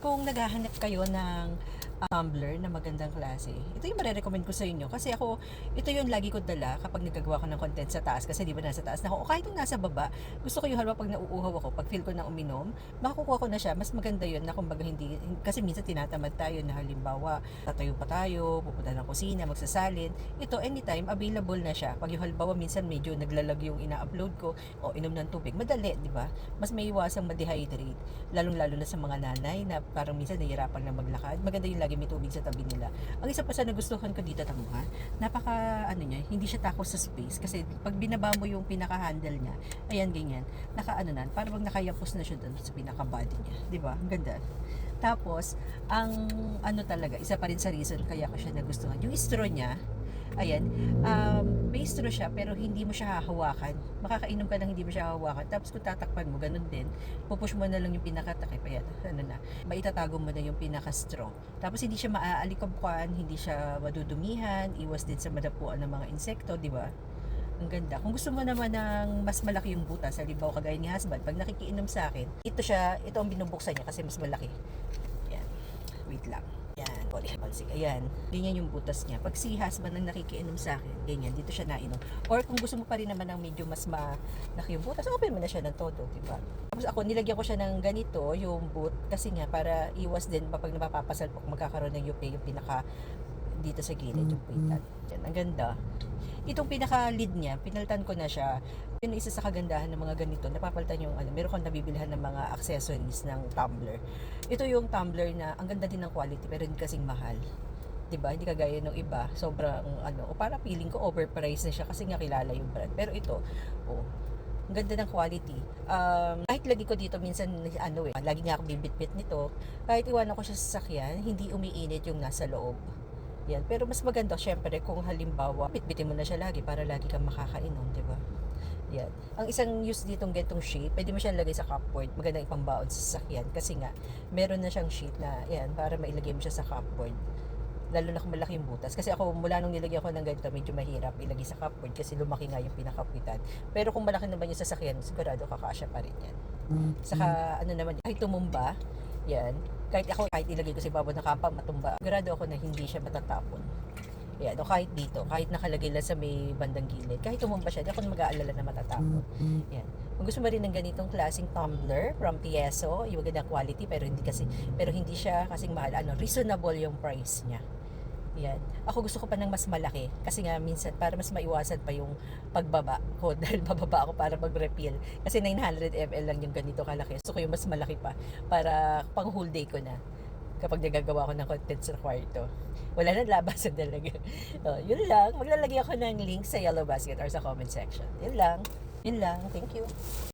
Kung naghahanap kayo ng tumbler na magandang klase, ito yung mare-recommend ko sa inyo. Kasi ako, ito yung lagi ko dala kapag nagagawa ko ng content sa taas. Kasi di ba nasa taas na ako, o kahit yung nasa baba, gusto ko yung halimbawa pag nauuhaw ako, pag feel ko na uminom, makukuha ko na siya. Mas maganda yun na kumbaga hindi, kasi minsan tinatamad tayo na halimbawa, tatayo pa tayo, pupunta ng kusina, magsasalin. Ito, anytime, available na siya. Pag yung halimbawa, minsan medyo naglalag yung ina-upload ko, o inom ng tubig, madali, di ba? Mas may iwasang ma-dehydrate. Lalong-lalo na sa mga nanay na parang minsan nahihirapan na maglakad. Maganda yung lagi may tubig sa tabi nila. Ang isa pa sa nagustuhan ko dito, tama, napaka ano niya, hindi siya takot sa space kasi pag binaba mo yung pinaka-handle niya, ayan ganyan, naka ano na, parang nakayapos na siya doon sa pinaka-body niya, 'di ba? Ang ganda. Tapos, ang ano talaga, isa pa rin sa reason kaya ko siya nagustuhan, yung straw niya, ayan, may straw siya pero hindi mo siya hahawakan. Makakainom ka nang hindi mo siya hahawakan. Tapos kung tatakpan mo, ganun din. Pupush mo na lang yung pinakatakip. Ayan, ano na, maitatago mo na yung pinaka-straw. Tapos hindi siya maaalikabkuan, hindi siya madudumihan, iwas din sa madapuan ng mga insekto, di ba? Ang ganda. Kung gusto mo naman ng mas malaki yung butas, halimbawa kagaya ni husband, pag nakikiinom sa akin, ito ang binubuksan niya kasi mas malaki. Yan. Wait lang. Yan. Ayan. Ganyan yung butas niya. Pag si husband ang nakikiinom sa akin, ganyan, dito siya nainom. Or kung gusto mo pa rin naman ng medyo mas malaki yung butas, open mo na siya ng todo, diba? Tapos ako, nilagyan ko siya ng ganito, yung boot, kasi nga, para iwas din, pag napapasalpok, magkakaroon ng yupi, yung pinaka, dito sa gilid, yung pitan. Yan, ang ganda. Itong pinaka-lid niya, pinalitan ko na siya. Yun isa sa kagandahan ng mga ganito, napapalitan yung ano, meron kang nabibilhan ng mga accessories ng tumbler. Ito yung tumbler na ang ganda din ng quality pero hindi kasing mahal. 'Di ba? Hindi kagaya ng iba, sobrang ano, o para feeling ko overpriced na siya kasi nga kilala yung brand. Pero ito, oh, ang ganda ng quality. Kahit lagi ko dito minsan ano lagi nga ako bibitbit nito. Kahit iwanan ko siya sa sasakyan, hindi umiinit yung nasa loob. Yan. Pero mas maganda, syempre, kung halimbawa, bitbitin mo na siya lagi para lagi kang makakainom, di ba? Yan. Ang isang use ditong gantong sheet, pwede mo siyang lagay sa cupboard. Magandang ipangbaon sa sasakyan. Kasi nga, meron na siyang sheet na, yan, para mailagay mo siya sa cupboard. Lalo na kung malaki yung butas. Kasi ako, mula nung nilagyan ko ng ganito, medyo mahirap ilagay sa cupboard kasi lumaki nga yung pinakapitan. Pero kung malaki naman yung sasakyan, sigurado kakasya pa rin yan. Saka, ano naman, kahit tumumba, yan, kahit ilagay ko sa ibabaw ng kampa, matumba, sigurado ako na hindi siya matatapon. Yan, o kahit dito, kahit nakalagay lang sa may bandang gilid, kahit tumumba siya, di ako mag-aalala na matatapon. Yan. Kung gusto mo rin ng ganitong klaseng tumbler from Tieso, yung magandang quality, pero hindi siya kasing mahal, reasonable yung price niya. Yan. Ako gusto ko pa ng mas malaki kasi nga minsan para mas maiwasan pa yung pagbaba ko dahil bababa ako para mag-refill. Kasi 900 ml lang yung ganito kalaki. Gusto ko yung mas malaki pa para pang whole day ko na kapag nagagawa ko ng content sa kwarto. Wala na labasan talaga. Yun lang. Maglalagay ako ng link sa Yellow Basket or sa comment section. Yun lang. Yun lang. Thank you.